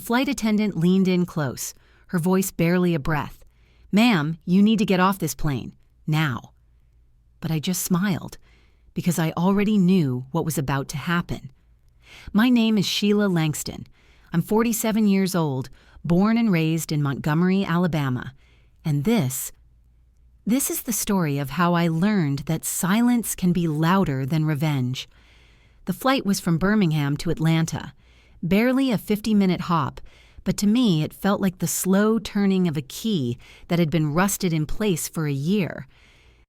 flight attendant leaned in close, her voice barely a breath. "Ma'am, you need to get off this plane. Now." But I just smiled, because I already knew what was about to happen. My name is Sheila Langston. I'm 47 years old, born and raised in Montgomery, Alabama. And this is the story of how I learned that silence can be louder than revenge. The flight was from Birmingham to Atlanta, barely a 50-minute hop, but to me it felt like the slow turning of a key that had been rusted in place for a year.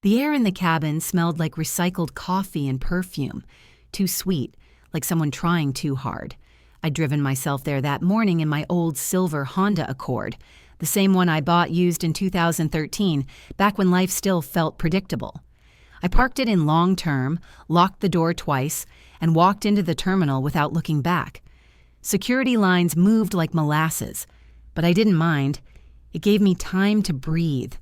The air in the cabin smelled like recycled coffee and perfume, too sweet, like someone trying too hard. I'd driven myself there that morning in my old silver Honda Accord, the same one I bought used in 2013, back when life still felt predictable. I parked it in long term, locked the door twice, and walked into the terminal without looking back. Security lines moved like molasses, but I didn't mind. It gave me time to breathe,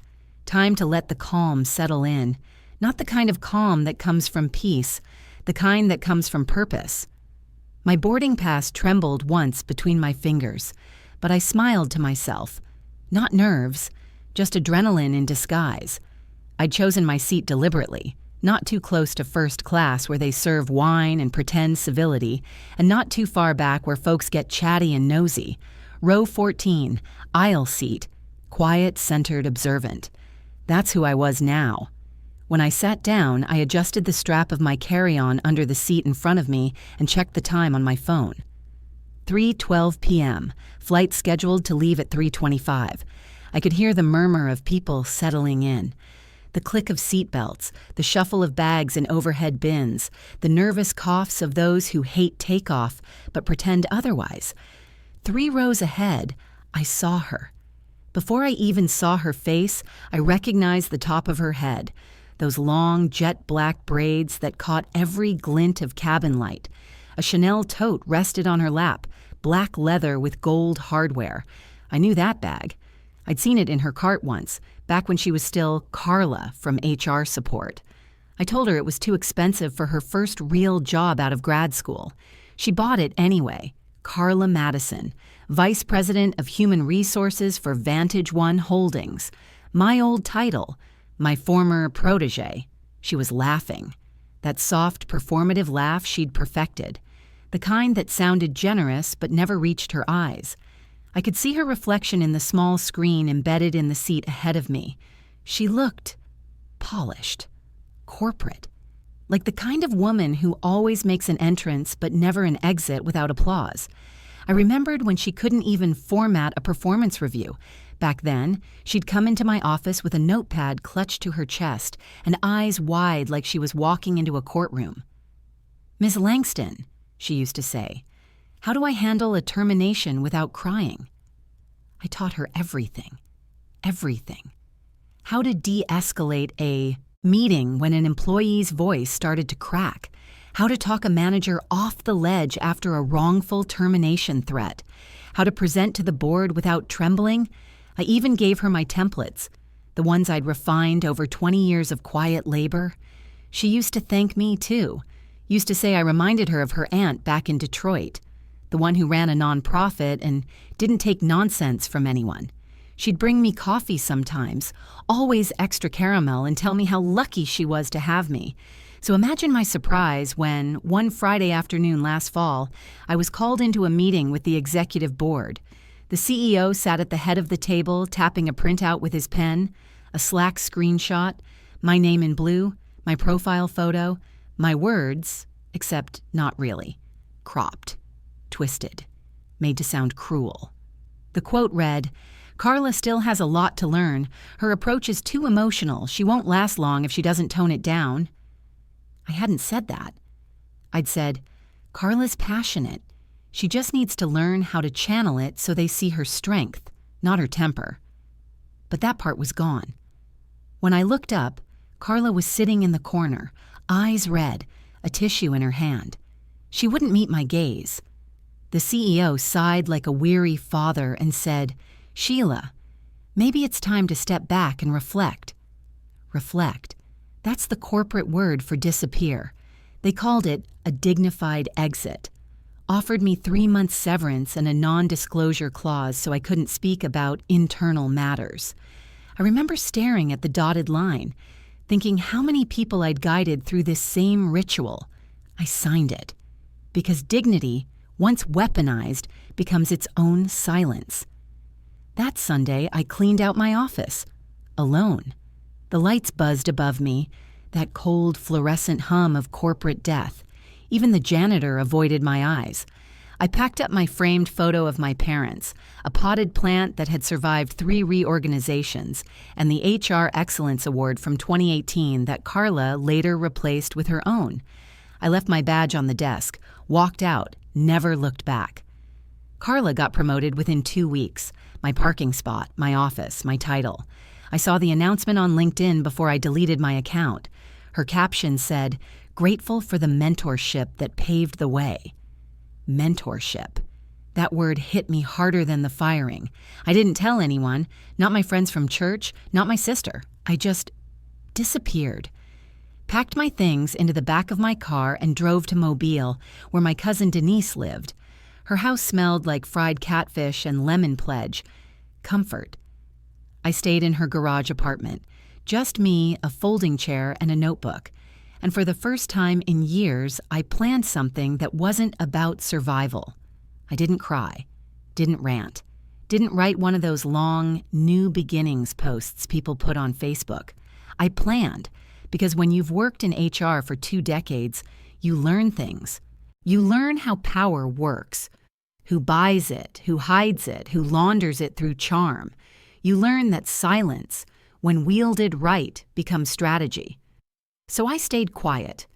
time to let the calm settle in, not the kind of calm that comes from peace, the kind that comes from purpose. My boarding pass trembled once between my fingers, but I smiled to myself. Not nerves, just adrenaline in disguise. I'd chosen my seat deliberately, not too close to first class where they serve wine and pretend civility, and not too far back where folks get chatty and nosy. Row 14, aisle seat, quiet, centered, observant. That's who I was now. When I sat down, I adjusted the strap of my carry-on under the seat in front of me and checked the time on my phone. 3:12 p.m., flight scheduled to leave at 3:25. I could hear the murmur of people settling in. The click of seatbelts, the shuffle of bags in overhead bins, the nervous coughs of those who hate takeoff but pretend otherwise. 3 rows ahead, I saw her. Before I even saw her face, I recognized the top of her head, those long jet black braids that caught every glint of cabin light. A Chanel tote rested on her lap, black leather with gold hardware. I knew that bag. I'd seen it in her cart once, back when she was still Carla from HR support. I told her it was too expensive for her first real job out of grad school. She bought it anyway. Carla Madison, Vice President of Human Resources for Vantage One Holdings. My old title, my former protege. She was laughing. That soft, performative laugh she'd perfected. The kind that sounded generous but never reached her eyes. I could see her reflection in the small screen embedded in the seat ahead of me. She looked polished, corporate, like the kind of woman who always makes an entrance but never an exit without applause. I remembered when she couldn't even format a performance review. Back then, she'd come into my office with a notepad clutched to her chest and eyes wide like she was walking into a courtroom. "Ms. Langston," she used to say, "how do I handle a termination without crying?" I taught her everything. Everything. How to de-escalate a meeting when an employee's voice started to crack. How to talk a manager off the ledge after a wrongful termination threat. How to present to the board without trembling. I even gave her my templates, the ones I'd refined over 20 years of quiet labor. She used to thank me, too. Used to say I reminded her of her aunt back in Detroit, the one who ran a nonprofit and didn't take nonsense from anyone. She'd bring me coffee sometimes, always extra caramel, and tell me how lucky she was to have me. So imagine my surprise when, one Friday afternoon last fall, I was called into a meeting with the executive board. The CEO sat at the head of the table tapping a printout with his pen, a Slack screenshot, my name in blue, my profile photo, my words, except not really, cropped, twisted, made to sound cruel. The quote read, "Carla still has a lot to learn. Her approach is too emotional. She won't last long if she doesn't tone it down." I hadn't said that. I'd said, "Carla's passionate. She just needs to learn how to channel it so they see her strength, not her temper." But that part was gone. When I looked up, Carla was sitting in the corner, eyes red, a tissue in her hand. She wouldn't meet my gaze. The CEO sighed like a weary father and said, "Sheila, maybe it's time to step back and reflect." Reflect. That's the corporate word for disappear. They called it a dignified exit. offered me 3 months severance and a non-disclosure clause so I couldn't speak about internal matters. I remember staring at the dotted line, thinking how many people I'd guided through this same ritual. I signed it. Because dignity, once weaponized, becomes its own silence. That Sunday, I cleaned out my office. Alone. The lights buzzed above me, that cold, fluorescent hum of corporate death. Even the janitor avoided my eyes. I packed up my framed photo of my parents, a potted plant that had survived 3 reorganizations, and the HR Excellence Award from 2018 that Carla later replaced with her own. I left my badge on the desk, walked out, never looked back. Carla got promoted within 2 weeks. My parking spot, my office, my title. I saw the announcement on LinkedIn before I deleted my account. Her caption said, "Grateful for the mentorship that paved the way." Mentorship. That word hit me harder than the firing. I didn't tell anyone, not my friends from church, not my sister. I just disappeared. Packed my things into the back of my car and drove to Mobile, where my cousin Denise lived. Her house smelled like fried catfish and lemon pledge. Comfort. I stayed in her garage apartment. Just me, a folding chair, and a notebook. And for the first time in years, I planned something that wasn't about survival. I didn't cry, didn't rant, didn't write one of those long new beginnings posts people put on Facebook. I planned, because when you've worked in HR for 2 decades, you learn things. You learn how power works, who buys it, who hides it, who launders it through charm. You learn that silence, when wielded right, becomes strategy. So I stayed quiet,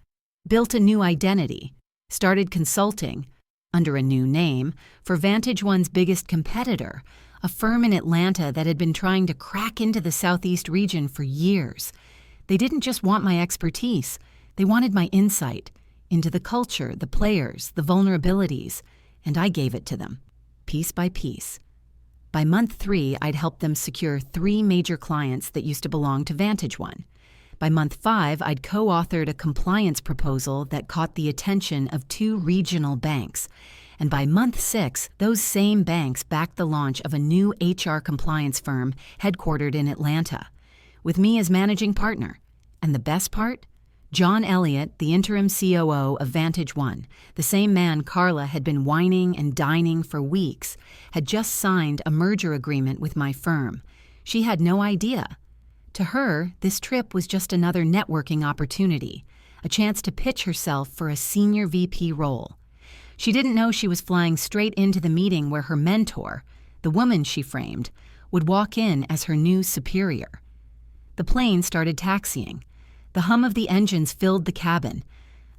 built a new identity, started consulting, under a new name, for Vantage One's biggest competitor, a firm in Atlanta that had been trying to crack into the Southeast region for years. They didn't just want my expertise, they wanted my insight into the culture, the players, the vulnerabilities, and I gave it to them, piece by piece. By month 3, I'd helped them secure 3 major clients that used to belong to Vantage One. By month 5, I'd co-authored a compliance proposal that caught the attention of 2 regional banks. And by month 6, those same banks backed the launch of a new HR compliance firm headquartered in Atlanta, with me as managing partner. And the best part? John Elliott, the interim COO of Vantage One, the same man Carla had been whining and dining for weeks, had just signed a merger agreement with my firm. She had no idea. To her, this trip was just another networking opportunity, a chance to pitch herself for a senior VP role. She didn't know she was flying straight into the meeting where her mentor, the woman she framed, would walk in as her new superior. The plane started taxiing. The hum of the engines filled the cabin.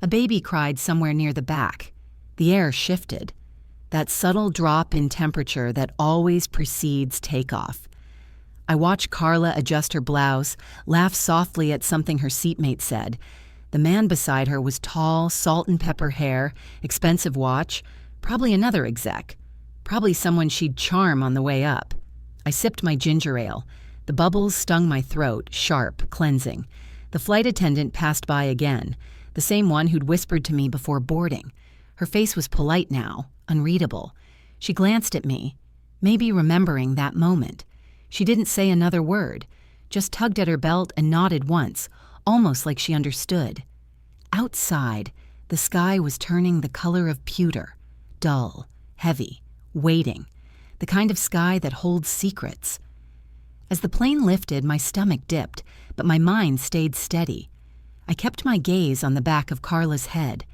A baby cried somewhere near the back. The air shifted. That subtle drop in temperature that always precedes takeoff. I watched Carla adjust her blouse, laugh softly at something her seatmate said. The man beside her was tall, salt and pepper hair, expensive watch, probably another exec, probably someone she'd charm on the way up. I sipped my ginger ale. The bubbles stung my throat, sharp, cleansing. The flight attendant passed by again, the same one who'd whispered to me before boarding. Her face was polite now, unreadable. She glanced at me, maybe remembering that moment. She didn't say another word, just tugged at her belt and nodded once, almost like she understood. Outside, the sky was turning the color of pewter, dull, heavy, waiting, the kind of sky that holds secrets. As the plane lifted, my stomach dipped, but my mind stayed steady. I kept my gaze on the back of Carla's head.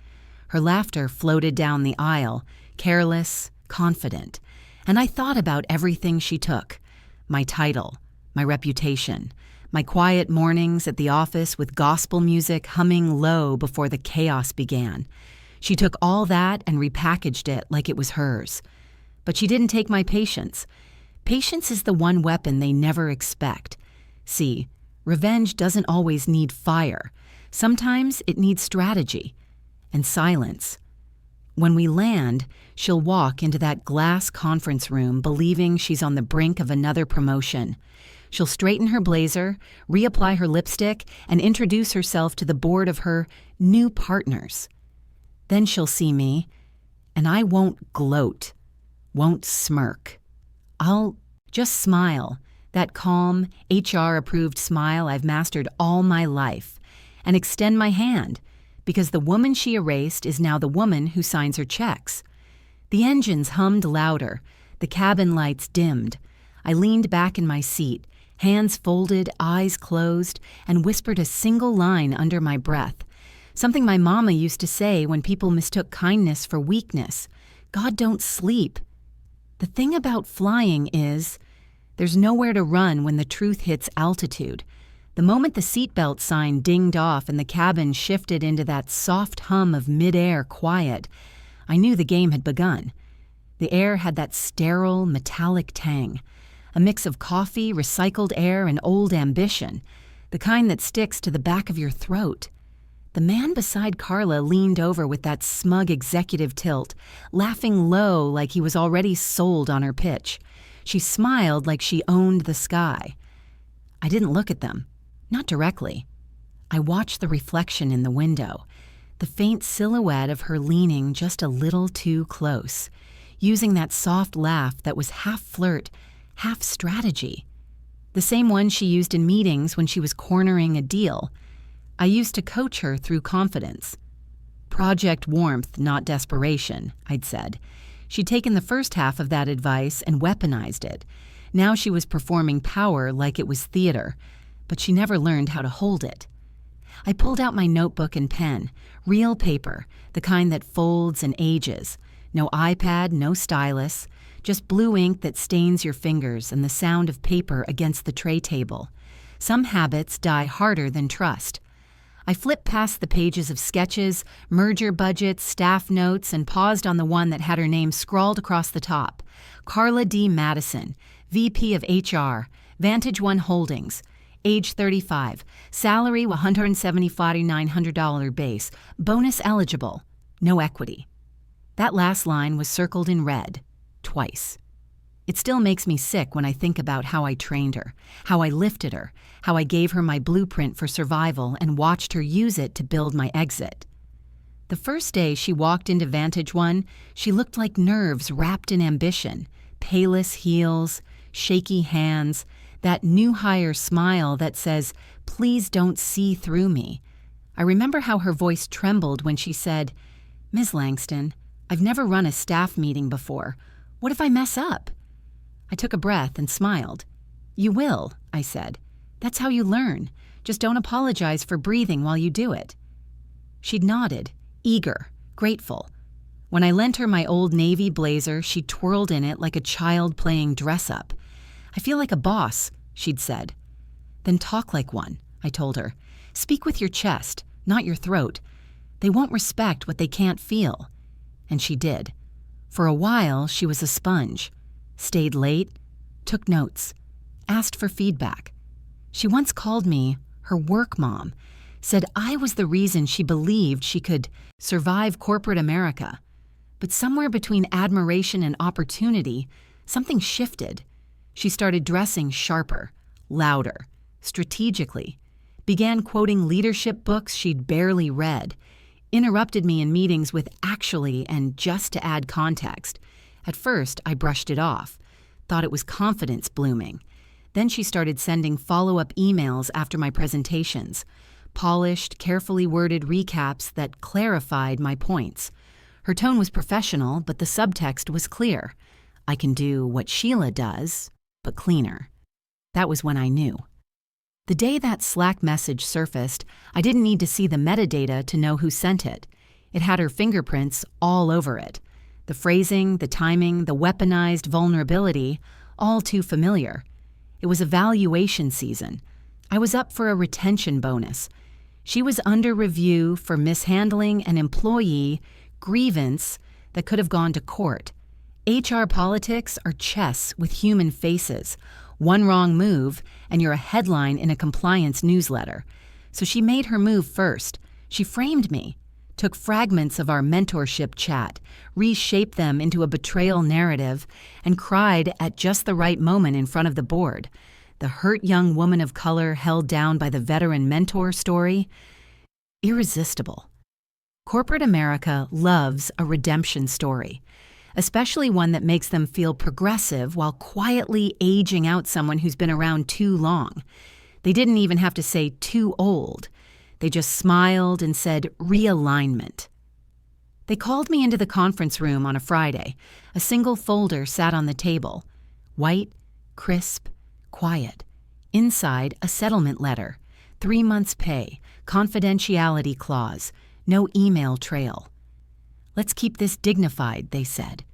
Her laughter floated down the aisle, careless, confident, and I thought about everything she took. My title, my reputation, my quiet mornings at the office with gospel music humming low before the chaos began. She took all that and repackaged it like it was hers. But she didn't take my patience. Patience is the one weapon they never expect. See, revenge doesn't always need fire. Sometimes it needs strategy and silence. When we land, she'll walk into that glass conference room believing she's on the brink of another promotion. She'll straighten her blazer, reapply her lipstick, and introduce herself to the board of her new partners. Then she'll see me, And I won't gloat, won't smirk. I'll just smile, that calm, HR-approved smile I've mastered all my life, and extend my hand, because the woman she erased is now the woman who signs her checks. The engines hummed louder, the cabin lights dimmed. I leaned back in my seat, hands folded, eyes closed, and whispered a single line under my breath. Something my mama used to say when people mistook kindness for weakness. God don't sleep. The thing about flying is, there's nowhere to run when the truth hits altitude. The moment the seatbelt sign dinged off and the cabin shifted into that soft hum of mid-air quiet, I knew the game had begun. The air had that sterile, metallic tang, a mix of coffee, recycled air, and old ambition, the kind that sticks to the back of your throat. The man beside Carla leaned over with that smug executive tilt, laughing low like he was already sold on her pitch. She smiled like she owned the sky. I didn't look at them, not directly. I watched the reflection in the window, the faint silhouette of her leaning just a little too close, using that soft laugh that was half flirt, half strategy. The same one she used in meetings when she was cornering a deal. I used to coach her through confidence. Project warmth, not desperation, I'd said. She'd taken the first half of that advice and weaponized it. Now she was performing power like it was theater, but she never learned how to hold it. I pulled out my notebook and pen, real paper, the kind that folds and ages. No iPad, no stylus, just blue ink that stains your fingers and the sound of paper against the tray table. Some habits die harder than trust. I flipped past the pages of sketches, merger budgets, staff notes, and paused on the one that had her name scrawled across the top. Carla D. Madison, VP of HR, Vantage One Holdings, age 35, salary $175,900 base, bonus eligible, no equity. That last line was circled in red, twice. It still makes me sick when I think about how I trained her, how I lifted her, how I gave her my blueprint for survival and watched her use it to build my exit. The first day she walked into Vantage One, she looked like nerves wrapped in ambition, palest heels, shaky hands, that new hire smile that says, "Please don't see through me." I remember how her voice trembled when she said, "Ms. Langston, I've never run a staff meeting before. What if I mess up?" I took a breath and smiled. "You will," I said. "That's how you learn. Just don't apologize for breathing while you do it." She'd nodded, eager, grateful. When I lent her my old navy blazer, she twirled in it like a child playing dress-up. "I feel like a boss," she'd said. "Then talk like one," I told her. "Speak with your chest, not your throat. They won't respect what they can't feel." And she did. For a while, she was a sponge. Stayed late, took notes, asked for feedback. She once called me her work mom, said I was the reason she believed she could survive corporate America. But somewhere between admiration and opportunity, something shifted. She started dressing sharper, louder, strategically, began quoting leadership books she'd barely read, interrupted me in meetings with "actually" and "just to add context." At first, I brushed it off, thought it was confidence blooming. Then she started sending follow-up emails after my presentations, polished, carefully worded recaps that clarified my points. Her tone was professional, but the subtext was clear. I can do what Sheila does, but cleaner. That was when I knew. The day that Slack message surfaced, I didn't need to see the metadata to know who sent it. It had her fingerprints all over it. The phrasing, the timing, the weaponized vulnerability, all too familiar. It was evaluation season. I was up for a retention bonus. She was under review for mishandling an employee grievance that could have gone to court. HR politics are chess with human faces. One wrong move, and you're a headline in a compliance newsletter. So she made her move first. She framed me. Took fragments of our mentorship chat, reshaped them into a betrayal narrative, and cried at just the right moment in front of the board. The hurt young woman of color held down by the veteran mentor story. Irresistible. Corporate America loves a redemption story, especially one that makes them feel progressive while quietly aging out someone who's been around too long. They didn't even have to say too old. They just smiled and said realignment. They called me into the conference room on a Friday. A single folder sat on the table. White, crisp, quiet. Inside, a settlement letter. 3 months' pay, confidentiality clause, no email trail. Let's keep this dignified, they said.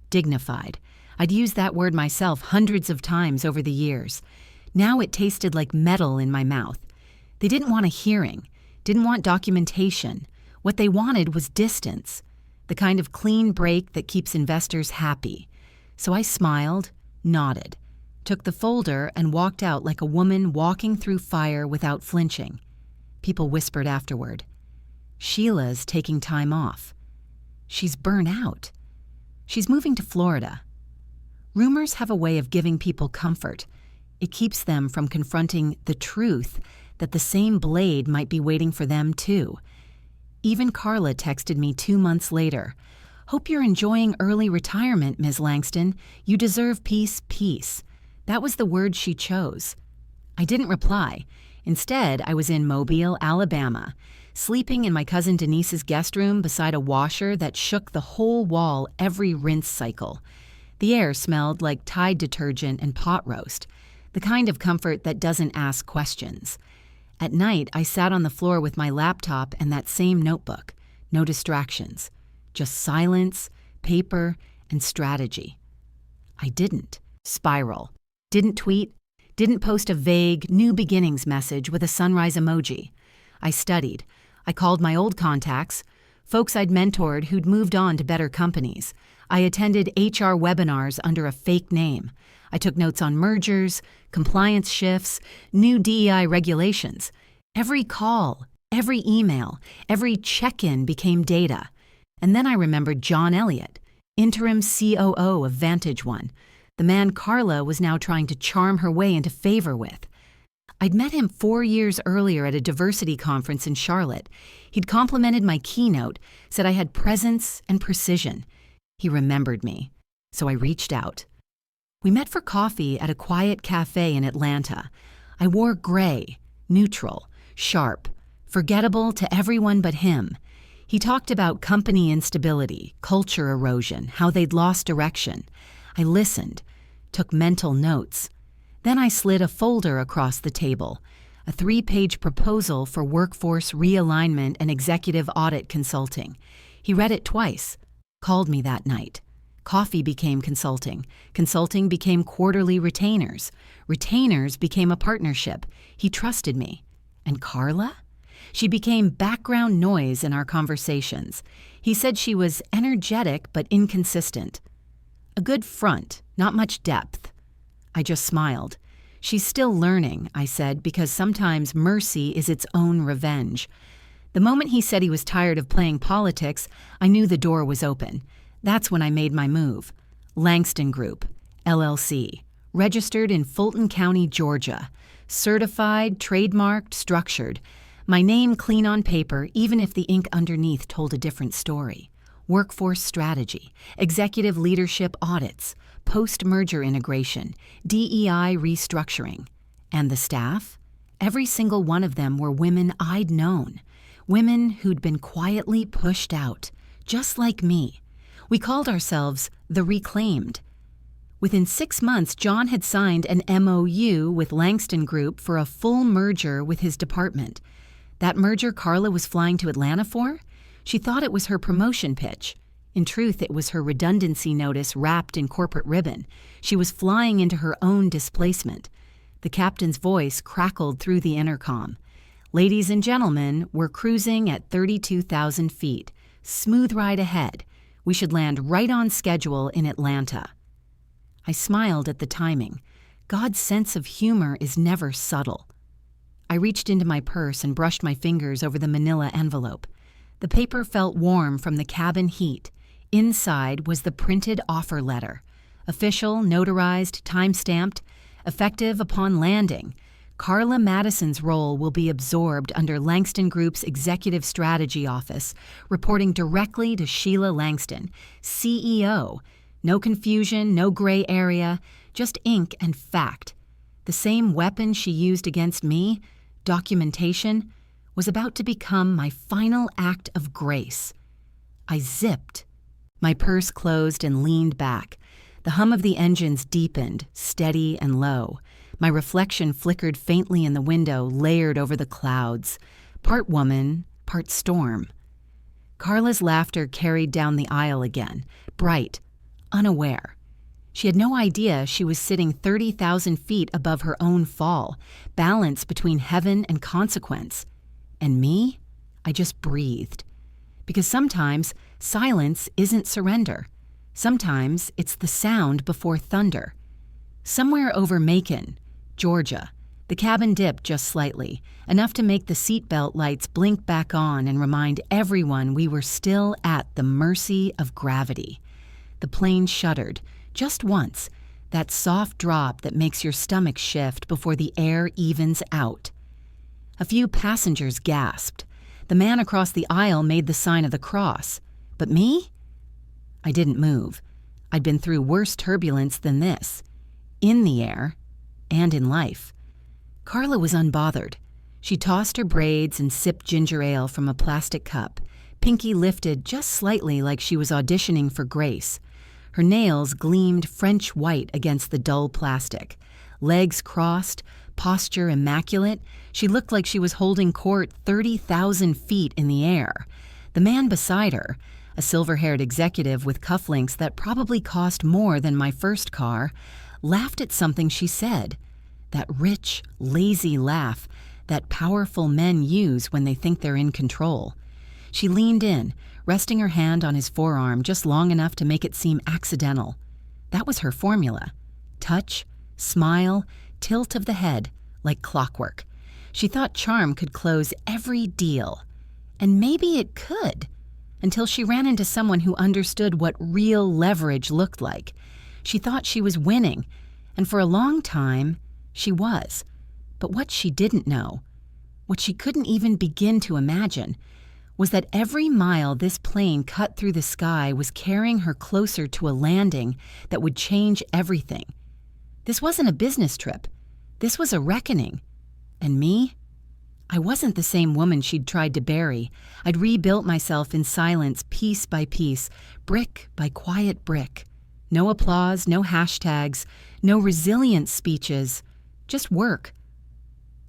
Dignified. I'd used that word myself hundreds of times over the years. Now it tasted like metal in my mouth. They didn't want a hearing, didn't want documentation. What they wanted was distance, the kind of clean break that keeps investors happy. So I smiled, nodded, took the folder and walked out like a woman walking through fire without flinching. People whispered afterward. Sheila's taking time off. She's burnt out. She's moving to Florida. Rumors have a way of giving people comfort. It keeps them from confronting the truth that the same blade might be waiting for them too. Even Carla texted me 2 months later. Hope you're enjoying early retirement, Ms. Langston. You deserve peace, peace. That was the word she chose. I didn't reply. Instead, I was in Mobile, Alabama, sleeping in my cousin Denise's guest room beside a washer that shook the whole wall every rinse cycle. The air smelled like Tide detergent and pot roast, the kind of comfort that doesn't ask questions. At night, I sat on the floor with my laptop and that same notebook. No distractions. Just silence, paper, and strategy. I didn't spiral. Didn't tweet. Didn't post a vague, new beginnings message with a sunrise emoji. I studied. I called my old contacts, folks I'd mentored who'd moved on to better companies. I attended HR webinars under a fake name. I took notes on mergers, compliance shifts, new DEI regulations. Every call, every email, every check-in became data. And then I remembered John Elliott, interim COO of Vantage One, the man Carla was now trying to charm her way into favor with. I'd met him 4 years earlier at a diversity conference in Charlotte. He'd complimented my keynote, said I had presence and precision. He remembered me, so I reached out. We met for coffee at a quiet cafe in Atlanta. I wore gray, neutral, sharp, forgettable to everyone but him. He talked about company instability, culture erosion, how they'd lost direction. I listened, took mental notes. Then I slid a folder across the table, a 3-page proposal for workforce realignment and executive audit consulting. He read it twice, called me that night. Coffee became consulting. Consulting became quarterly retainers. Retainers became a partnership. He trusted me. And Carla? She became background noise in our conversations. He said she was energetic but inconsistent. A good front, not much depth. I just smiled. She's still learning, I said, because sometimes mercy is its own revenge. The moment he said he was tired of playing politics, I knew the door was open. That's when I made my move. Langston Group, LLC, registered in Fulton County, Georgia. Certified, trademarked, structured. My name clean on paper, even if the ink underneath told a different story. Workforce strategy, executive leadership audits, post-merger integration, DEI restructuring. And the staff? Every single one of them were women I'd known. Women who'd been quietly pushed out, just like me. We called ourselves the Reclaimed. Within 6 months, John had signed an MOU with Langston Group for a full merger with his department. That merger Carla was flying to Atlanta for? She thought it was her promotion pitch. In truth, it was her redundancy notice wrapped in corporate ribbon. She was flying into her own displacement. The captain's voice crackled through the intercom. Ladies and gentlemen, we're cruising at 32,000 feet. Smooth ride ahead. We should land right on schedule in Atlanta. I smiled at the timing. God's sense of humor is never subtle. I reached into my purse and brushed my fingers over the manila envelope. The paper felt warm from the cabin heat. Inside was the printed offer letter. Official, notarized, time-stamped, effective upon landing. Carla Madison's role will be absorbed under Langston Group's Executive Strategy Office, reporting directly to Sheila Langston, CEO. No confusion, no gray area, just ink and fact. The same weapon she used against me, documentation, was about to become my final act of grace. I zipped. My purse closed and leaned back. The hum of the engines deepened, steady and low. My reflection flickered faintly in the window, layered over the clouds. Part woman, part storm. Carla's laughter carried down the aisle again, bright, unaware. She had no idea she was sitting 30,000 feet above her own fall, balanced between heaven and consequence. And me? I just breathed. Because sometimes silence isn't surrender. Sometimes it's the sound before thunder. Somewhere over Macon, Georgia, the cabin dipped just slightly, enough to make the seatbelt lights blink back on and remind everyone we were still at the mercy of gravity. The plane shuddered, just once, that soft drop that makes your stomach shift before the air evens out. A few passengers gasped. The man across the aisle made the sign of the cross. But me? I didn't move. I'd been through worse turbulence than this. In the air, and in life. Carla was unbothered. She tossed her braids and sipped ginger ale from a plastic cup, pinky lifted just slightly like she was auditioning for grace. Her nails gleamed French white against the dull plastic. Legs crossed, posture immaculate, she looked like she was holding court 30,000 feet in the air. The man beside her, a silver-haired executive with cufflinks that probably cost more than my first car, laughed at something she said. That rich, lazy laugh that powerful men use when they think they're in control. She leaned in, resting her hand on his forearm just long enough to make it seem accidental. That was her formula. Touch, smile, tilt of the head, like clockwork. She thought charm could close every deal. And maybe it could, until she ran into someone who understood what real leverage looked like. She thought she was winning, and for a long time, she was. But what she didn't know, what she couldn't even begin to imagine, was that every mile this plane cut through the sky was carrying her closer to a landing that would change everything. This wasn't a business trip. This was a reckoning. And me? I wasn't the same woman she'd tried to bury. I'd rebuilt myself in silence, piece by piece, brick by quiet brick. No applause, no hashtags, no resilience speeches, just work.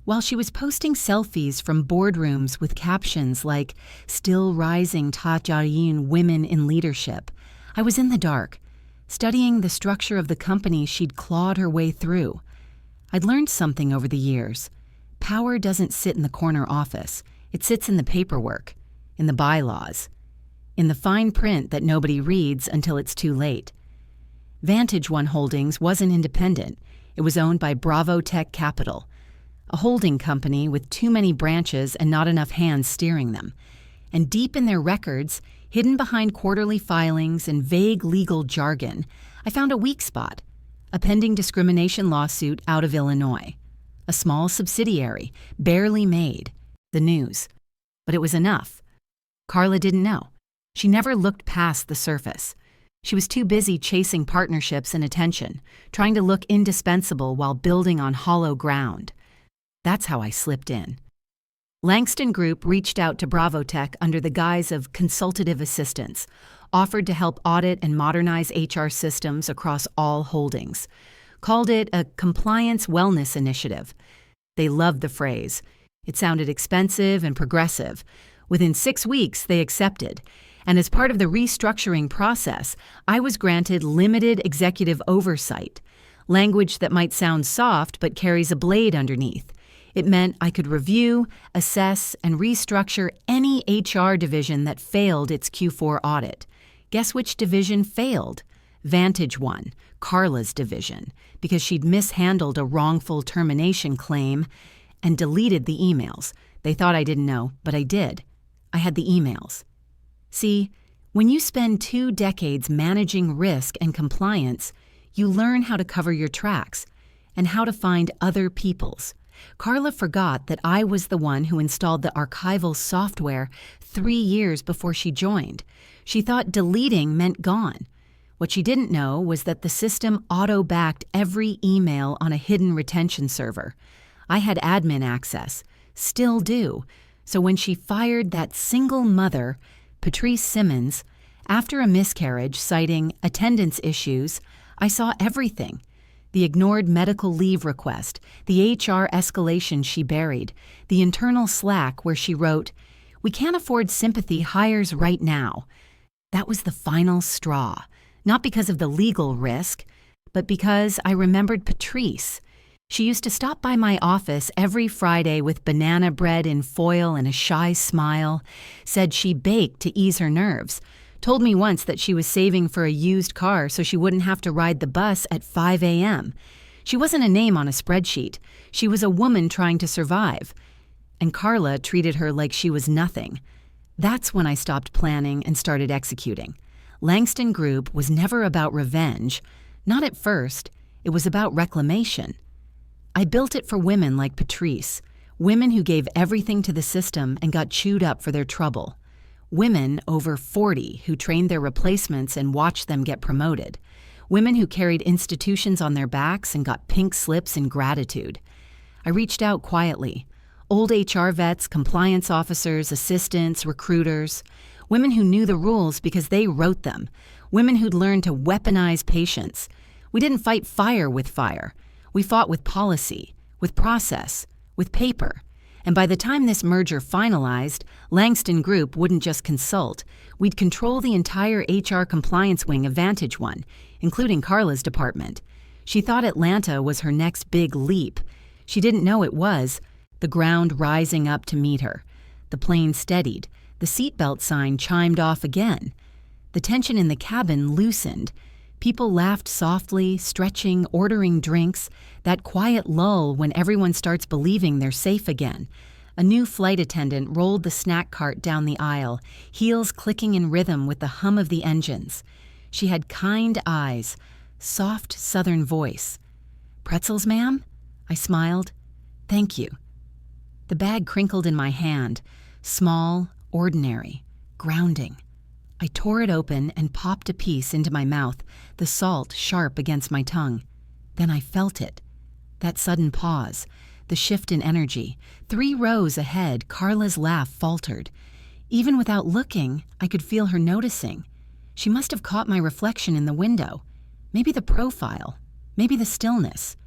While she was posting selfies from boardrooms with captions like, "Still rising Tajayin women in leadership," I was in the dark, studying the structure of the company she'd clawed her way through. I'd learned something over the years. Power doesn't sit in the corner office. It sits in the paperwork, in the bylaws, in the fine print that nobody reads until it's too late. Vantage One Holdings wasn't independent. It was owned by Bravo Tech Capital, a holding company with too many branches and not enough hands steering them. And deep in their records, hidden behind quarterly filings and vague legal jargon, I found a weak spot, a pending discrimination lawsuit out of Illinois. A small subsidiary, barely made, the news. But it was enough. Carla didn't know. She never looked past the surface. She was too busy chasing partnerships and attention, trying to look indispensable while building on hollow ground. That's how I slipped in. Langston Group reached out to Bravotech under the guise of consultative assistance, offered to help audit and modernize HR systems across all holdings, called it a compliance wellness initiative. They loved the phrase. It sounded expensive and progressive. Within 6 weeks, they accepted. And as part of the restructuring process, I was granted limited executive oversight, language that might sound soft but carries a blade underneath. It meant I could review, assess, and restructure any HR division that failed its Q4 audit. Guess which division failed? Vantage One, Carla's division, because she'd mishandled a wrongful termination claim and deleted the emails. They thought I didn't know, but I did. I had the emails. See, when you spend 2 decades managing risk and compliance, you learn how to cover your tracks and how to find other people's. Carla forgot that I was the one who installed the archival software 3 years before she joined. She thought deleting meant gone. What she didn't know was that the system auto-backed every email on a hidden retention server. I had admin access, still do, so when she fired that single mother, Patrice Simmons, after a miscarriage citing attendance issues, I saw everything. The ignored medical leave request, the HR escalation she buried, the internal Slack where she wrote, "We can't afford sympathy hires right now." That was the final straw, not because of the legal risk, but because I remembered Patrice. She used to stop by my office every Friday with banana bread in foil and a shy smile, said she baked to ease her nerves, told me once that she was saving for a used car so she wouldn't have to ride the bus at 5 a.m. She wasn't a name on a spreadsheet. She was a woman trying to survive. And Carla treated her like she was nothing. That's when I stopped planning and started executing. Langston Group was never about revenge. Not at first. It was about reclamation. I built it for women like Patrice, women who gave everything to the system and got chewed up for their trouble. Women over 40 who trained their replacements and watched them get promoted. Women who carried institutions on their backs and got pink slips in gratitude. I reached out quietly. Old HR vets, compliance officers, assistants, recruiters. Women who knew the rules because they wrote them. Women who'd learned to weaponize patience. We didn't fight fire with fire. We fought with policy, with process, with paper. And by the time this merger finalized, Langston Group wouldn't just consult. We'd control the entire HR compliance wing of Vantage One, including Carla's department. She thought Atlanta was her next big leap. She didn't know it was. The ground rising up to meet her. The plane steadied. The seatbelt sign chimed off again. The tension in the cabin loosened. People laughed softly, stretching, ordering drinks, that quiet lull when everyone starts believing they're safe again. A new flight attendant rolled the snack cart down the aisle, heels clicking in rhythm with the hum of the engines. She had kind eyes, soft southern voice. "Pretzels, ma'am?" I smiled. "Thank you." The bag crinkled in my hand, small, ordinary, grounding. I tore it open and popped a piece into my mouth, the salt sharp against my tongue. Then I felt it. That sudden pause, the shift in energy. 3 rows ahead, Carla's laugh faltered. Even without looking, I could feel her noticing. She must have caught my reflection in the window. Maybe the profile, maybe the stillness.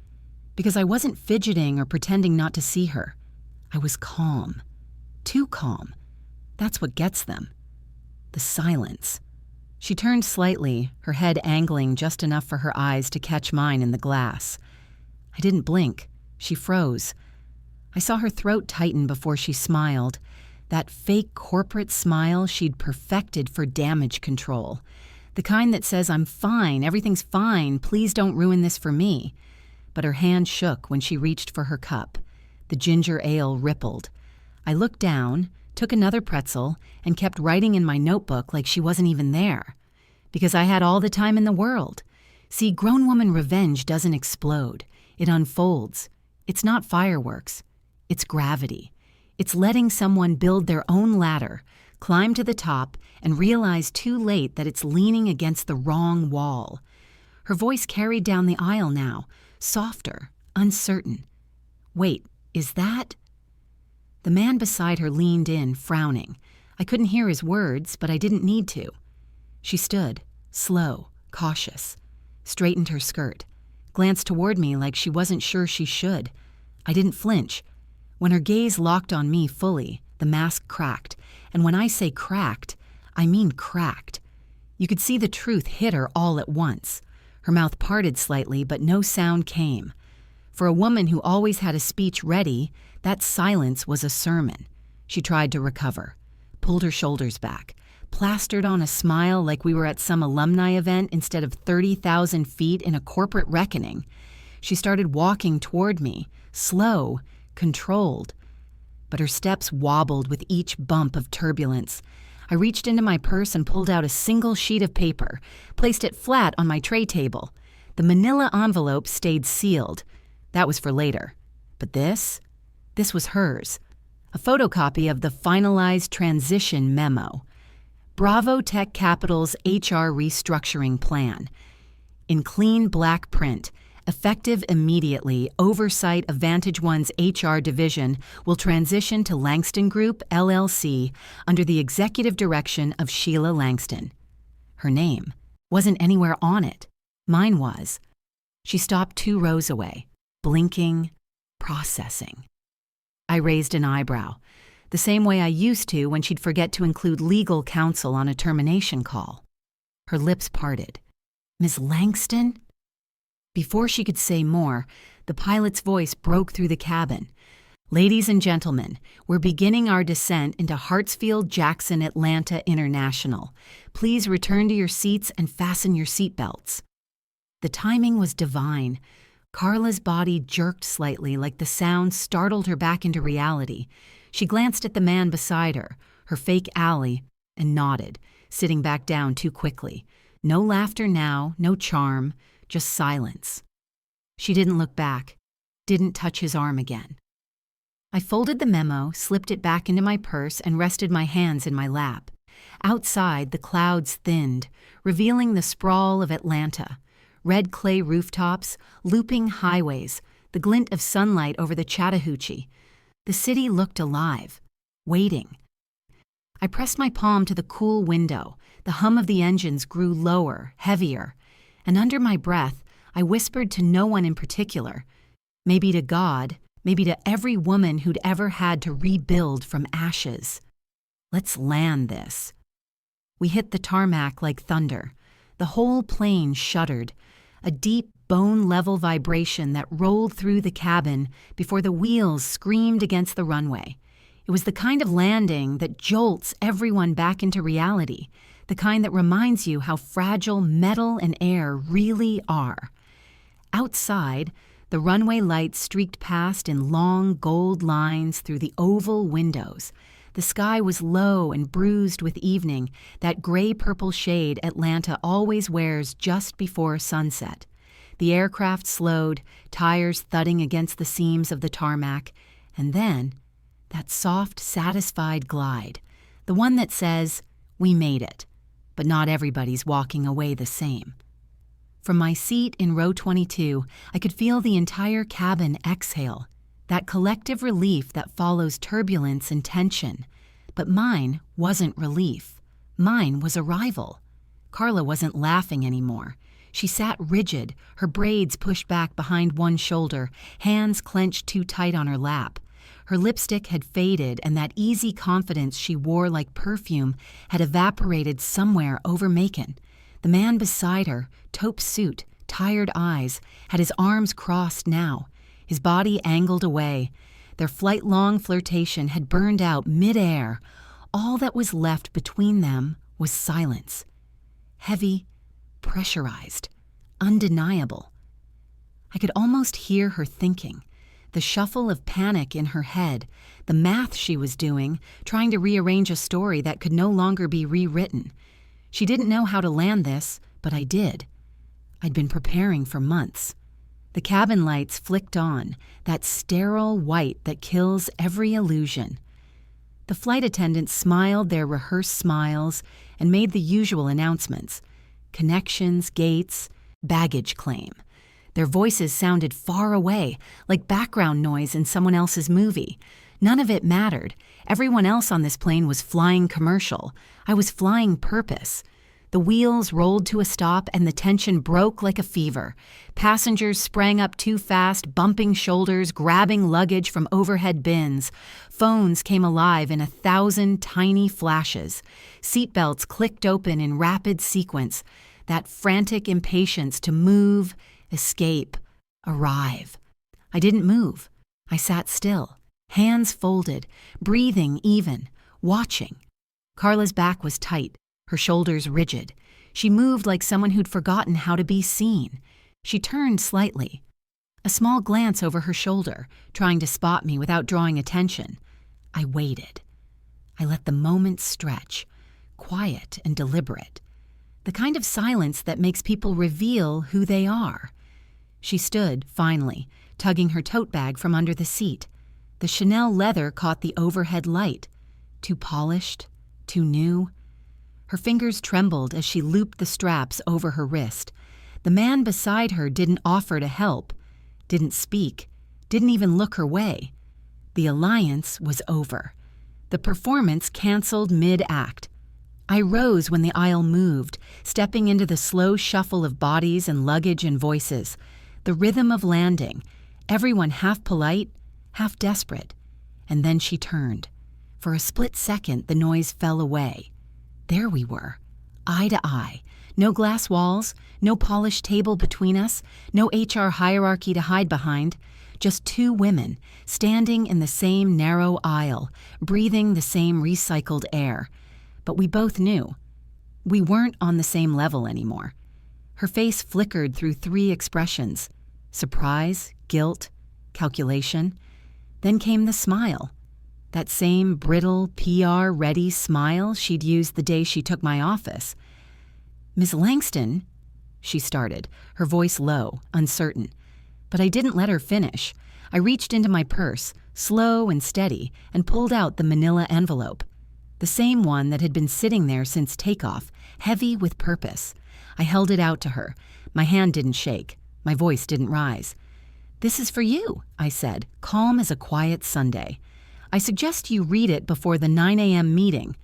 Because I wasn't fidgeting or pretending not to see her. I was calm. Too calm. That's what gets them. The silence. She turned slightly, her head angling just enough for her eyes to catch mine in the glass. I didn't blink. She froze. I saw her throat tighten before she smiled, that fake corporate smile she'd perfected for damage control. The kind that says, "I'm fine, everything's fine, please don't ruin this for me." But her hand shook when she reached for her cup. The ginger ale rippled. I looked down, took another pretzel, and kept writing in my notebook like she wasn't even there. Because I had all the time in the world. See, grown woman revenge doesn't explode. It unfolds. It's not fireworks. It's gravity. It's letting someone build their own ladder, climb to the top, and realize too late that it's leaning against the wrong wall. Her voice carried down the aisle now, softer, uncertain. Wait, is that? The man beside her leaned in, frowning. I couldn't hear his words, but I didn't need to. She stood, slow, cautious, straightened her skirt, glanced toward me like she wasn't sure she should. I didn't flinch. When her gaze locked on me fully, the mask cracked. And when I say cracked, I mean cracked. You could see the truth hit her all at once. Her mouth parted slightly, but no sound came. For a woman who always had a speech ready, that silence was a sermon. She tried to recover, pulled her shoulders back, plastered on a smile like we were at some alumni event instead of 30,000 feet in a corporate reckoning. She started walking toward me, slow, controlled. But her steps wobbled with each bump of turbulence. I reached into my purse and pulled out a single sheet of paper, placed it flat on my tray table. The manila envelope stayed sealed. That was for later. But this was hers. A photocopy of the finalized transition memo. Bravo Tech Capital's HR restructuring plan. In clean black print, effective immediately, oversight of Vantage One's HR division will transition to Langston Group, LLC, under the executive direction of Sheila Langston. Her name wasn't anywhere on it. Mine was. She stopped 2 rows away, blinking, processing. I raised an eyebrow, the same way I used to when she'd forget to include legal counsel on a termination call. Her lips parted. Miss Langston? Before she could say more, the pilot's voice broke through the cabin. Ladies and gentlemen, we're beginning our descent into Hartsfield-Jackson Atlanta International. Please return to your seats and fasten your seatbelts. The timing was divine. Carla's body jerked slightly like the sound startled her back into reality. She glanced at the man beside her fake ally, and nodded, sitting back down too quickly. No laughter now, no charm, just silence. She didn't look back, didn't touch his arm again. I folded the memo, slipped it back into my purse, and rested my hands in my lap. Outside, the clouds thinned, revealing the sprawl of Atlanta. Red clay rooftops, looping highways, the glint of sunlight over the Chattahoochee. The city looked alive, waiting. I pressed my palm to the cool window. The hum of the engines grew lower, heavier, and under my breath, I whispered to no one in particular, maybe to God, maybe to every woman who'd ever had to rebuild from ashes. Let's land this. We hit the tarmac like thunder. The whole plane shuddered, a deep, bone-level vibration that rolled through the cabin before the wheels screamed against the runway. It was the kind of landing that jolts everyone back into reality, the kind that reminds you how fragile metal and air really are. Outside, the runway lights streaked past in long gold lines through the oval windows. The sky was low and bruised with evening, that gray-purple shade Atlanta always wears just before sunset. The aircraft slowed, tires thudding against the seams of the tarmac, and then that soft, satisfied glide, the one that says, "We made it," but not everybody's walking away the same. From my seat in row 22, I could feel the entire cabin exhale, that collective relief that follows turbulence and tension. But mine wasn't relief. Mine was arrival. Carla wasn't laughing anymore. She sat rigid, her braids pushed back behind one shoulder, hands clenched too tight on her lap. Her lipstick had faded, and that easy confidence she wore like perfume had evaporated somewhere over Macon. The man beside her, taupe suit, tired eyes, had his arms crossed now, his body angled away. Their flight-long flirtation had burned out mid-air. All that was left between them was silence. Heavy, pressurized, undeniable. I could almost hear her thinking, the shuffle of panic in her head, the math she was doing, trying to rearrange a story that could no longer be rewritten. She didn't know how to land this, but I did. I'd been preparing for months. The cabin lights flicked on, that sterile white that kills every illusion. The flight attendants smiled their rehearsed smiles and made the usual announcements. Connections, gates, baggage claim. Their voices sounded far away, like background noise in someone else's movie. None of it mattered. Everyone else on this plane was flying commercial. I was flying purpose. The wheels rolled to a stop and the tension broke like a fever. Passengers sprang up too fast, bumping shoulders, grabbing luggage from overhead bins. Phones came alive in 1,000 tiny flashes. Seatbelts clicked open in rapid sequence. That frantic impatience to move, escape, arrive. I didn't move. I sat still, hands folded, breathing even, watching. Carla's back was tight, her shoulders rigid. She moved like someone who'd forgotten how to be seen. She turned slightly. A small glance over her shoulder, trying to spot me without drawing attention. I waited. I let the moment stretch, quiet and deliberate. The kind of silence that makes people reveal who they are. She stood, finally, tugging her tote bag from under the seat. The Chanel leather caught the overhead light. Too polished, too new. Her fingers trembled as she looped the straps over her wrist. The man beside her didn't offer to help, didn't speak, didn't even look her way. The alliance was over. The performance canceled mid-act. I rose when the aisle moved, stepping into the slow shuffle of bodies and luggage and voices, the rhythm of landing, everyone half polite, half desperate. And then she turned. For a split second, the noise fell away. There we were, eye to eye. No glass walls, no polished table between us, no HR hierarchy to hide behind. Just two women, standing in the same narrow aisle, breathing the same recycled air. But we both knew. We weren't on the same level anymore. Her face flickered through three expressions: surprise, guilt, calculation. Then came the smile. That same brittle, PR-ready smile she'd used the day she took my office. "Miss Langston," she started, her voice low, uncertain. But I didn't let her finish. I reached into my purse, slow and steady, and pulled out the manila envelope. The same one that had been sitting there since takeoff, heavy with purpose. I held it out to her. My hand didn't shake. My voice didn't rise. "This is for you," I said, calm as a quiet Sunday. "I suggest you read it before the 9 a.m. meeting."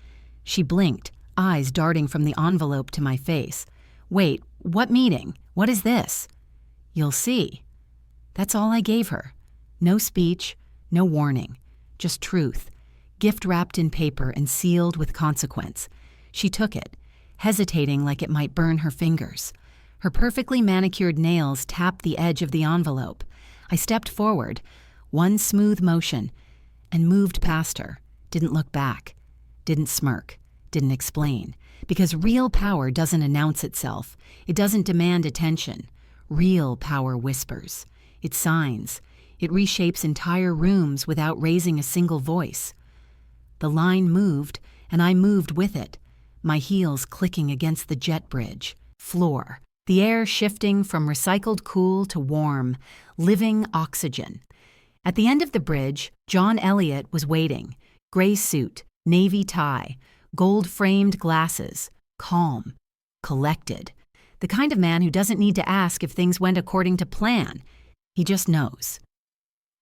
She blinked, eyes darting from the envelope to my face. "Wait, what meeting? What is this?" "You'll see." That's all I gave her. No speech, no warning, just truth, gift wrapped in paper and sealed with consequence. She took it, hesitating like it might burn her fingers. Her perfectly manicured nails tapped the edge of the envelope. I stepped forward, one smooth motion, and moved past her, didn't look back, didn't smirk, didn't explain, because real power doesn't announce itself. It doesn't demand attention. Real power whispers. It signs. It reshapes entire rooms without raising a single voice. The line moved, and I moved with it, my heels clicking against the jet bridge, floor, the air shifting from recycled cool to warm, living oxygen. At the end of the bridge, John Elliott was waiting, gray suit, navy tie, gold-framed glasses, calm, collected. The kind of man who doesn't need to ask if things went according to plan. He just knows.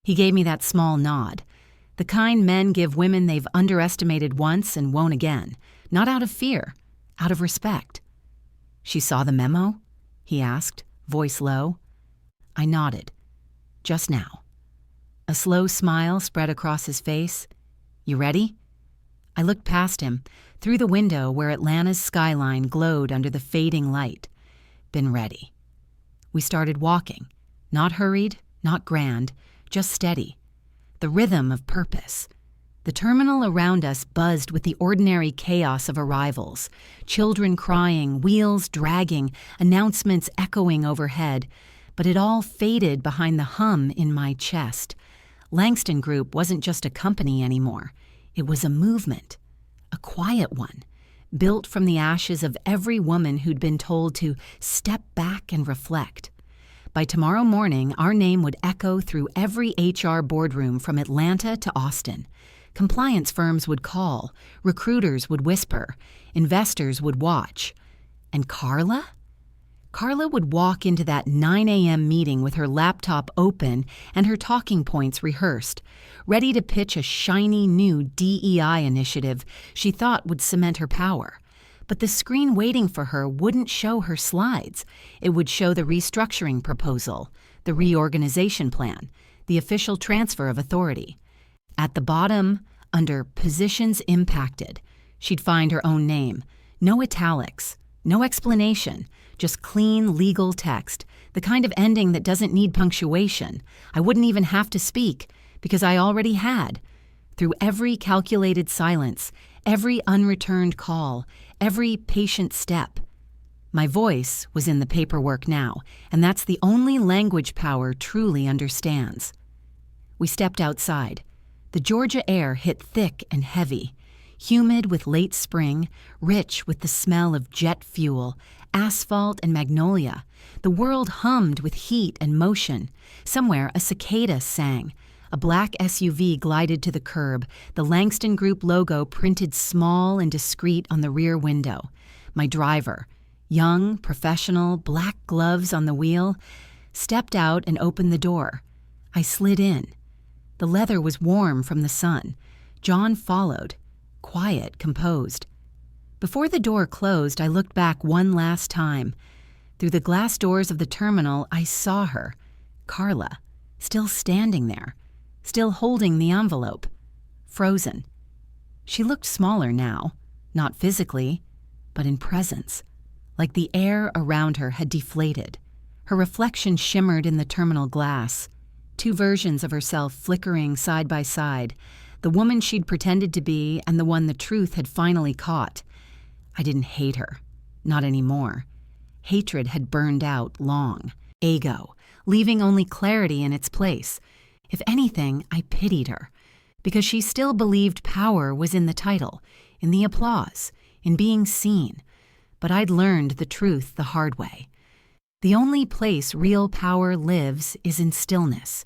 He gave me that small nod. The kind men give women they've underestimated once and won't again, not out of fear, out of respect. "She saw the memo?" he asked, voice low. I nodded. "Just now." A slow smile spread across his face. "You ready?" I looked past him, through the window where Atlanta's skyline glowed under the fading light. Been ready. We started walking, not hurried, not grand, just steady. The rhythm of purpose. The terminal around us buzzed with the ordinary chaos of arrivals, children crying, wheels dragging, announcements echoing overhead, but it all faded behind the hum in my chest. Langston Group wasn't just a company anymore. It was a movement, a quiet one, built from the ashes of every woman who'd been told to step back and reflect. By tomorrow morning, our name would echo through every HR boardroom from Atlanta to Austin. Compliance firms would call, recruiters would whisper, investors would watch. And Carla? Carla would walk into that 9 a.m. meeting with her laptop open and her talking points rehearsed, ready to pitch a shiny new DEI initiative she thought would cement her power. But the screen waiting for her wouldn't show her slides. It would show the restructuring proposal, the reorganization plan, the official transfer of authority. At the bottom, under Positions Impacted, she'd find her own name. No italics, no explanation, just clean legal text, the kind of ending that doesn't need punctuation. I wouldn't even have to speak, because I already had. Through every calculated silence, every unreturned call, every patient step. My voice was in the paperwork now, and that's the only language power truly understands. We stepped outside. The Georgia air hit thick and heavy, humid with late spring, rich with the smell of jet fuel, asphalt and magnolia. The world hummed with heat and motion. Somewhere, a cicada sang. A black SUV glided to the curb, the Langston Group logo printed small and discreet on the rear window. My driver, young, professional, black gloves on the wheel, stepped out and opened the door. I slid in. The leather was warm from the sun. John followed, quiet, composed. Before the door closed, I looked back one last time. Through the glass doors of the terminal, I saw her, Carla, still standing there, still holding the envelope, frozen. She looked smaller now, not physically, but in presence, like the air around her had deflated. Her reflection shimmered in the terminal glass, two versions of herself flickering side by side, the woman she'd pretended to be and the one the truth had finally caught. I didn't hate her, not anymore. Hatred had burned out long. Ego, leaving only clarity in its place. If anything, I pitied her, because she still believed power was in the title, in the applause, in being seen. But I'd learned the truth the hard way. The only place real power lives is in stillness,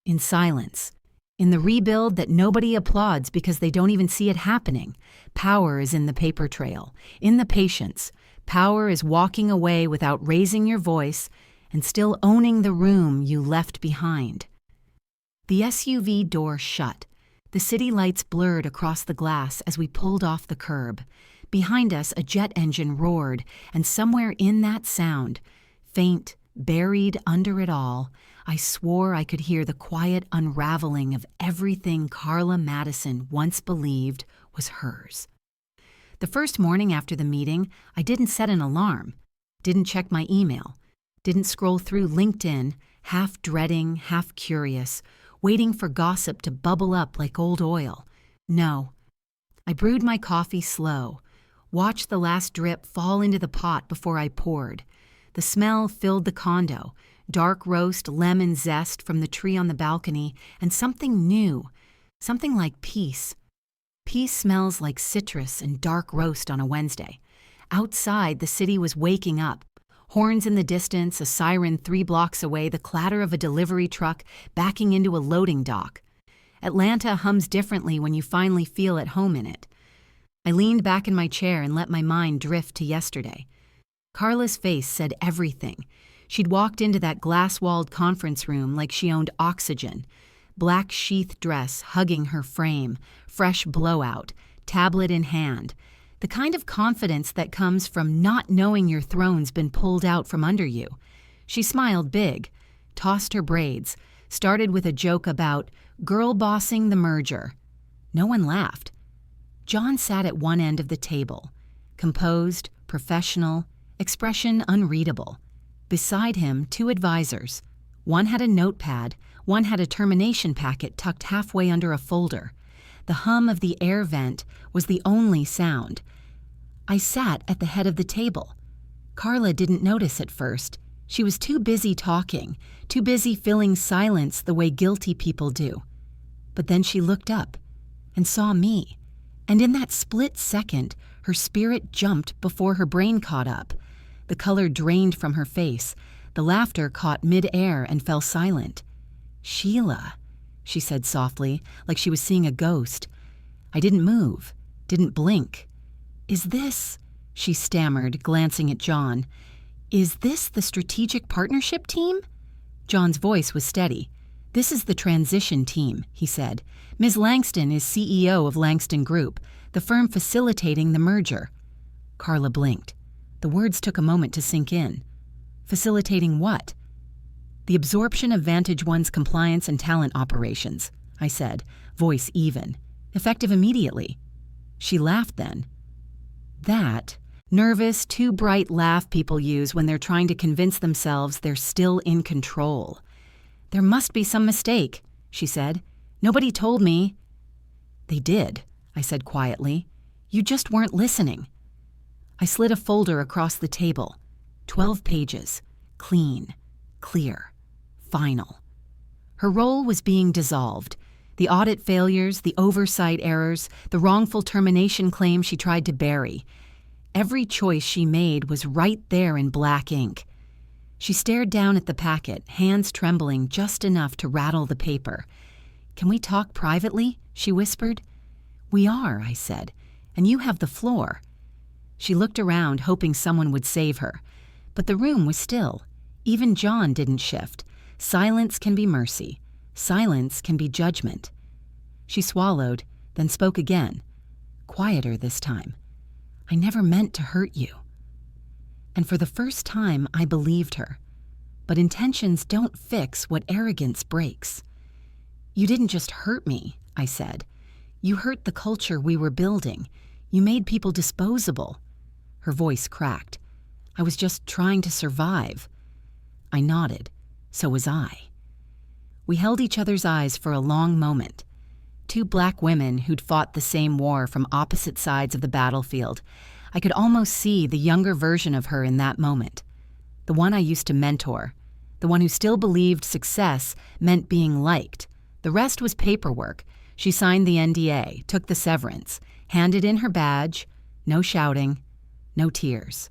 in silence, in the rebuild that nobody applauds because they don't even see it happening. Power is in the paper trail, in the patience. Power is walking away without raising your voice and still owning the room you left behind. The SUV door shut. The city lights blurred across the glass as we pulled off the curb. Behind us, a jet engine roared, and somewhere in that sound, faint, buried under it all, I swore I could hear the quiet unraveling of everything Carla Madison once believed was hers. The first morning after the meeting, I didn't set an alarm, didn't check my email, didn't scroll through LinkedIn, half dreading, half curious, waiting for gossip to bubble up like old oil. No. I brewed my coffee slow, watched the last drip fall into the pot before I poured. The smell filled the condo, dark roast lemon zest from the tree on the balcony, and something new, something like peace. Peace smells like citrus and dark roast on a Wednesday. Outside, the city was waking up. Horns in the distance, a siren 3 blocks away, the clatter of a delivery truck backing into a loading dock. Atlanta hums differently when you finally feel at home in it. I leaned back in my chair and let my mind drift to yesterday. Carla's face said everything. She'd walked into that glass-walled conference room like she owned oxygen. Black sheath dress hugging her frame, fresh blowout, tablet in hand. The kind of confidence that comes from not knowing your throne's been pulled out from under you. She smiled big, tossed her braids, started with a joke about girl bossing the merger. No one laughed. John sat at one end of the table, composed, professional, expression unreadable. Beside him, 2 advisors. One had a notepad, one had a termination packet tucked halfway under a folder. The hum of the air vent was the only sound. I sat at the head of the table. Carla didn't notice at first. She was too busy talking, too busy filling silence the way guilty people do. But then she looked up and saw me. And in that split second, her spirit jumped before her brain caught up. The color drained from her face. The laughter caught mid-air and fell silent. "Sheila," she said softly, like she was seeing a ghost. I didn't move, didn't blink. "Is this," she stammered, glancing at John, "is this the strategic partnership team?" John's voice was steady. "This is the transition team," he said. "Ms. Langston is CEO of Langston Group, the firm facilitating the merger." Carla blinked. The words took a moment to sink in. Facilitating what? "The absorption of Vantage One's compliance and talent operations," I said, voice even. "Effective immediately." She laughed then. That nervous, too bright laugh people use when they're trying to convince themselves they're still in control. "There must be some mistake," she said. "Nobody told me." "They did," I said quietly. "You just weren't listening." I slid a folder across the table. 12 pages. Clean. Clear. Final. Her role was being dissolved. The audit failures, the oversight errors, the wrongful termination claim she tried to bury. Every choice she made was right there in black ink. She stared down at the packet, hands trembling just enough to rattle the paper. "Can we talk privately?" she whispered. "We are," I said, "and you have the floor." She looked around, hoping someone would save her. But the room was still. Even John didn't shift. Silence can be mercy. Silence can be judgment. She swallowed, then spoke again. Quieter this time. "I never meant to hurt you." And for the first time, I believed her. But intentions don't fix what arrogance breaks. "You didn't just hurt me," I said. "You hurt the culture we were building. You made people disposable." Her voice cracked. "I was just trying to survive." I nodded. So was I. We held each other's eyes for a long moment. Two black women who'd fought the same war from opposite sides of the battlefield. I could almost see the younger version of her in that moment. The one I used to mentor. The one who still believed success meant being liked. The rest was paperwork. She signed the NDA, took the severance, handed in her badge. No shouting, no tears.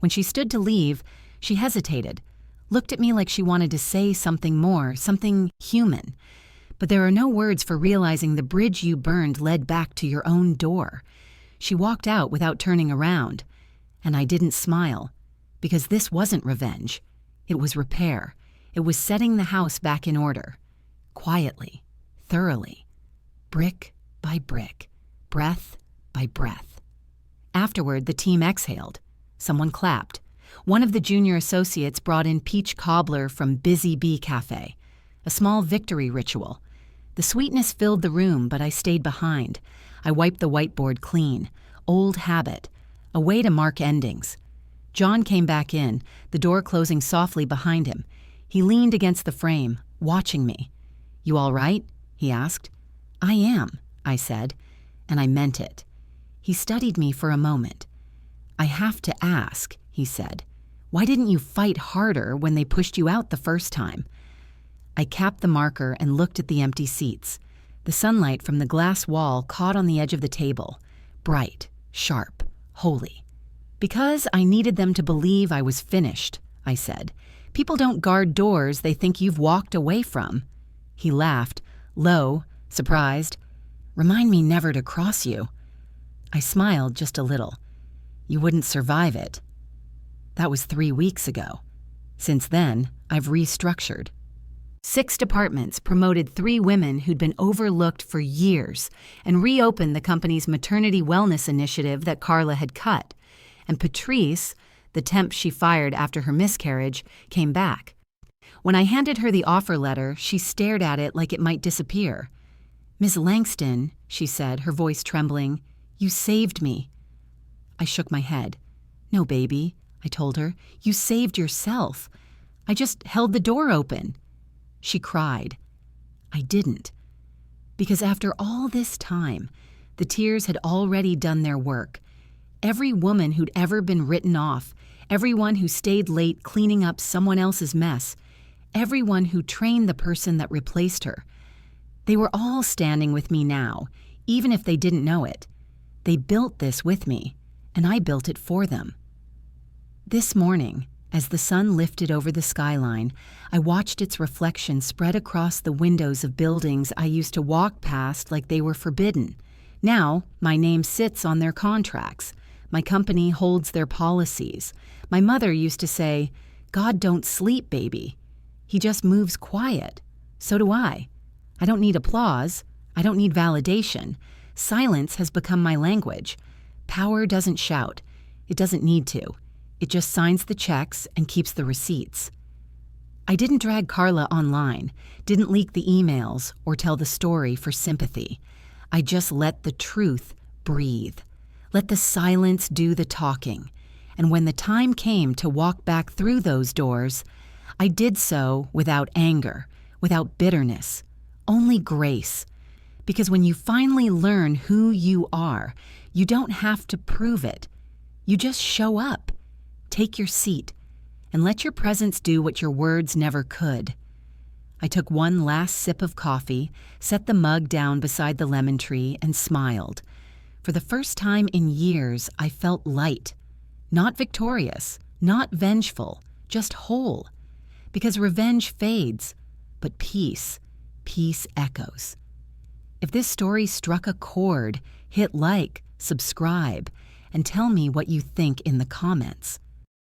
When she stood to leave, she hesitated, looked at me like she wanted to say something more, something human. But there are no words for realizing the bridge you burned led back to your own door. She walked out without turning around. And I didn't smile, because this wasn't revenge. It was repair. It was setting the house back in order. Quietly, thoroughly, brick by brick, breath by breath. Afterward, the team exhaled. Someone clapped. One of the junior associates brought in peach cobbler from Busy Bee Cafe, a small victory ritual. The sweetness filled the room, but I stayed behind. I wiped the whiteboard clean. Old habit. A way to mark endings. John came back in, the door closing softly behind him. He leaned against the frame, watching me. "You all right?" he asked. "I am," I said, and I meant it. He studied me for a moment. "I have to ask," he said. "Why didn't you fight harder when they pushed you out the first time?" I capped the marker and looked at the empty seats. The sunlight from the glass wall caught on the edge of the table. Bright, sharp, holy. "Because I needed them to believe I was finished," I said. "People don't guard doors they think you've walked away from." He laughed, low, surprised. "Remind me never to cross you." I smiled just a little. "You wouldn't survive it." That was 3 weeks ago. Since then, I've restructured. 6 departments promoted 3 women who'd been overlooked for years and reopened the company's maternity wellness initiative that Carla had cut. And Patrice, the temp she fired after her miscarriage, came back. When I handed her the offer letter, she stared at it like it might disappear. "Ms. Langston," she said, her voice trembling, "you saved me." I shook my head. "No, baby," I told her. "You saved yourself. I just held the door open." She cried. I didn't. Because after all this time, the tears had already done their work. Every woman who'd ever been written off, everyone who stayed late cleaning up someone else's mess, everyone who trained the person that replaced her. They were all standing with me now, even if they didn't know it. They built this with me, and I built it for them. This morning, as the sun lifted over the skyline, I watched its reflection spread across the windows of buildings I used to walk past like they were forbidden. Now, my name sits on their contracts. My company holds their policies. My mother used to say, "God don't sleep, baby. He just moves quiet." So do I. I don't need applause. I don't need validation. Silence has become my language. Power doesn't shout. It doesn't need to. It just signs the checks and keeps the receipts. I didn't drag Carla online, didn't leak the emails or tell the story for sympathy. I just let the truth breathe. Let the silence do the talking. And when the time came to walk back through those doors, I did so without anger, without bitterness, only grace. Because when you finally learn who you are, you don't have to prove it. You just show up, take your seat, and let your presence do what your words never could. I took one last sip of coffee, set the mug down beside the lemon tree, and smiled. For the first time in years, I felt light. Not victorious, not vengeful, just whole. Because revenge fades, but peace echoes. If this story struck a chord, hit like, subscribe, and tell me what you think in the comments.